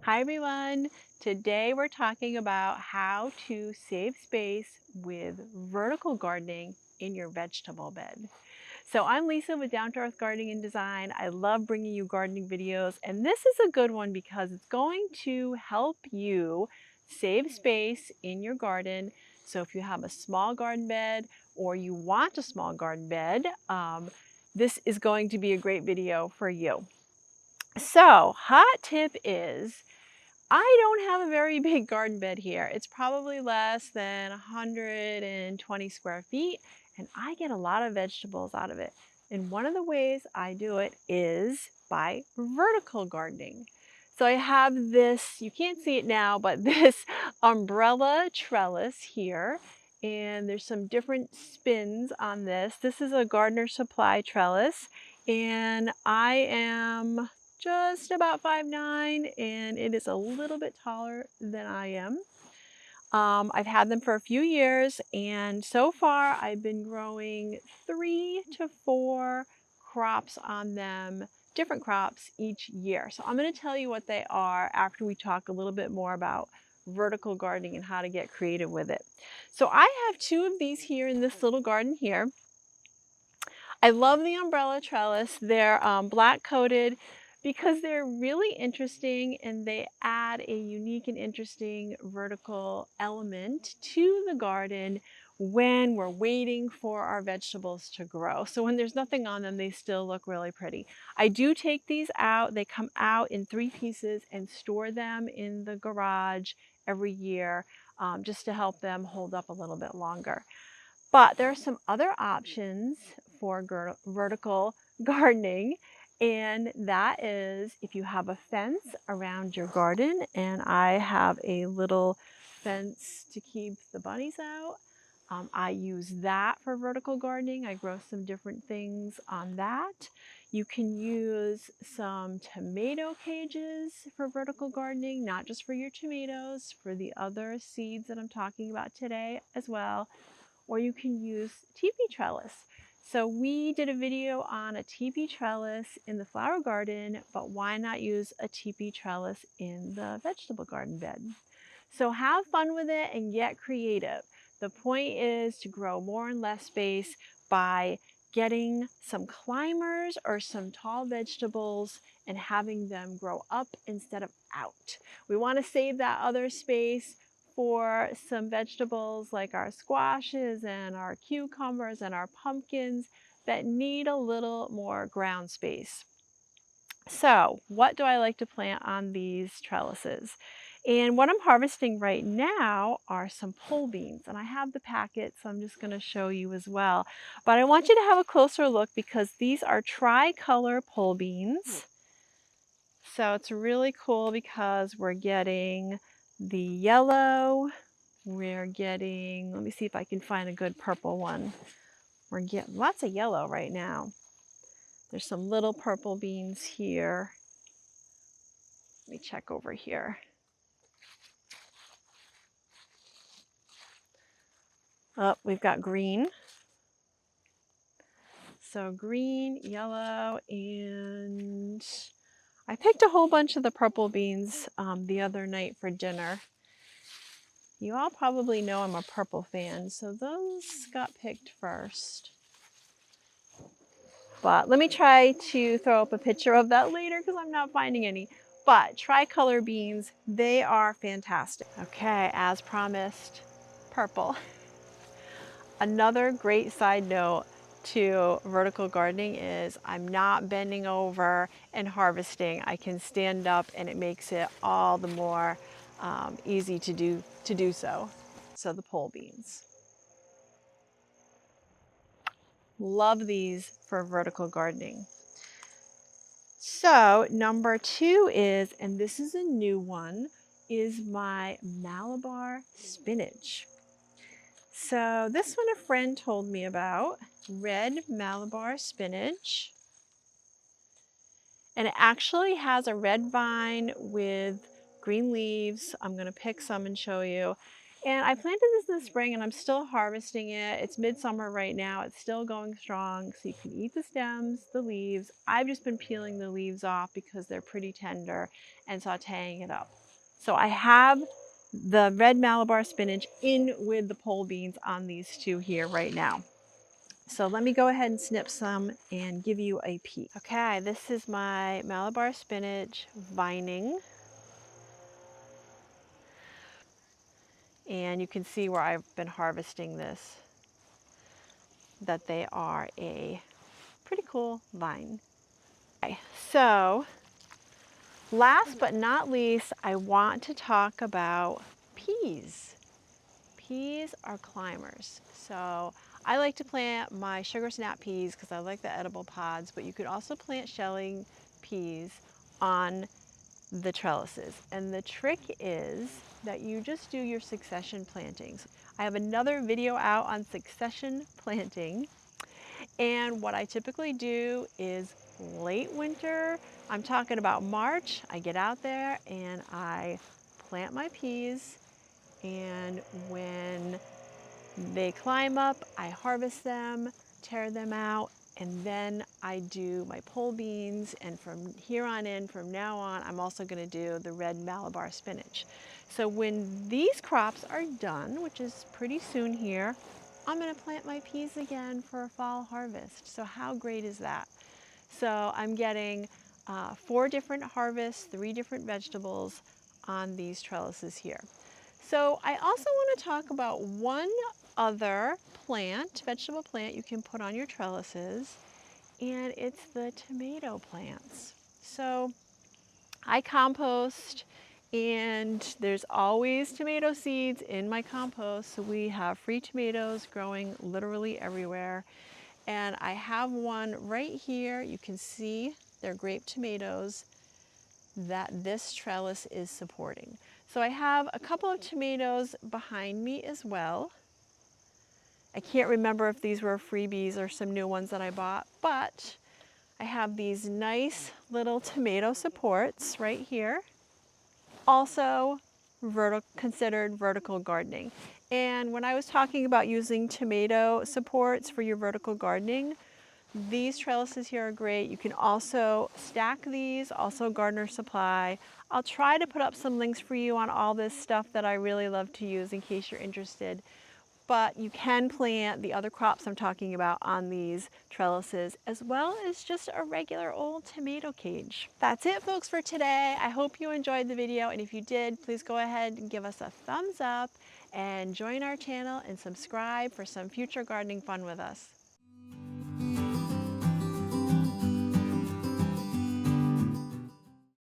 Hi everyone! Today we're talking about how to save space with vertical gardening in your vegetable bed. So I'm Lisa with Down to Earth Gardening and Design. I love bringing you gardening videos, and this is a good one because it's going to help you save space in your garden. So if you have a small garden bed or you want a small garden bed, this is going to be a great video for you. So hot tip is I don't have a very big garden bed here. It's probably less than 120 square feet, and I get a lot of vegetables out of it. And one of the ways I do it is by vertical gardening. So I have this, you can't see it now, but this umbrella trellis here, and there's some different spins on this. This is a gardener supply trellis, and I am just about 5'9", and it is a little bit taller than I am. I've had them for a few years, and so far I've been growing 3 to 4 crops on them, different crops each year. So I'm going to tell you what they are after we talk a little bit more about vertical gardening and how to get creative with it. So I have 2 of these here in this little garden here. I love the umbrella trellis. They're black coated because they're really interesting and they add a unique and interesting vertical element to the garden when we're waiting for our vegetables to grow. So when there's nothing on them, they still look really pretty. I do take these out. They come out in 3 pieces and store them in the garage every year just to help them hold up a little bit longer. But there are some other options for vertical gardening, and that is if you have a fence around your garden, and I have a little fence to keep the bunnies out. I use that for vertical gardening. I grow some different things on that. You can use some tomato cages for vertical gardening, not just for your tomatoes, for the other seeds that I'm talking about today as well. Or you can use teepee trellis. So we did a video on a teepee trellis in the flower garden, but why not use a teepee trellis in the vegetable garden bed? So have fun with it and get creative. The point is to grow more in less space by getting some climbers or some tall vegetables and having them grow up instead of out. We want to save that other space for some vegetables like our squashes and our cucumbers and our pumpkins that need a little more ground space. So what do I like to plant on these trellises? And what I'm harvesting right now are some pole beans, and I have the packet, so I'm just going to show you as well. But I want you to have a closer look because these are tricolor pole beans. So it's really cool because we're getting the yellow, we're getting, let me see if I can find a good purple one. We're getting lots of yellow right now. There's some little purple beans here. Let me check over here. Oh, we've got green. So green, yellow, and I picked a whole bunch of the purple beans the other night for dinner. You all probably know I'm a purple fan, so those got picked first. But let me try to throw up a picture of that later because I'm not finding any. But tricolor beans, they are fantastic. Okay, as promised, purple. Another great side note to vertical gardening is I'm not bending over and harvesting. I can stand up and it makes it all the more easy to do so. So the pole beans. Love these for vertical gardening. So number 2 is, and this is a new one, is my Malabar spinach. So this one a friend told me about, red Malabar spinach. And it actually has a red vine with green leaves. I'm going to pick some and show you. And I planted this in the spring and I'm still harvesting it. It's midsummer right now. It's still going strong. So you can eat the stems, the leaves. I've just been peeling the leaves off because they're pretty tender and sauteing it up. So I have the red Malabar spinach in with the pole beans on these two here right now. So let me go ahead and snip some and give you a peek. Okay, this is my Malabar spinach vining. And you can see where I've been harvesting this, that they are a pretty cool vine. Okay, so last but not least, I want to talk about peas. Peas are climbers. So I like to plant my sugar snap peas because I like the edible pods, but you could also plant shelling peas on the trellises. And the trick is that you just do your succession plantings. I have another video out on succession planting. And what I typically do is late winter, I'm talking about March, I get out there and I plant my peas. And when they climb up, I harvest them, tear them out, and then I do my pole beans. And from here on in, from now on, I'm also going to do the red Malabar spinach. So when these crops are done, which is pretty soon here, I'm going to plant my peas again for a fall harvest. So how great is that? So I'm getting 4 different harvests, 3 different vegetables on these trellises here. So I also want to talk about one other plant, vegetable plant you can put on your trellises, and it's the tomato plants. So I compost, and there's always tomato seeds in my compost. So we have free tomatoes growing literally everywhere. And I have one right here. You can see they're grape tomatoes that this trellis is supporting. So I have a couple of tomatoes behind me as well. I can't remember if these were freebies or some new ones that I bought, but I have these nice little tomato supports right here. Also considered vertical gardening. And when I was talking about using tomato supports for your vertical gardening, these trellises here are great. You can also stack these, also Gardener Supply. I'll try to put up some links for you on all this stuff that I really love to use in case you're interested. But you can plant the other crops I'm talking about on these trellises, as well as just a regular old tomato cage. That's it, folks, for today. I hope you enjoyed the video, and if you did, please go ahead and give us a thumbs up and join our channel and subscribe for some future gardening fun with us.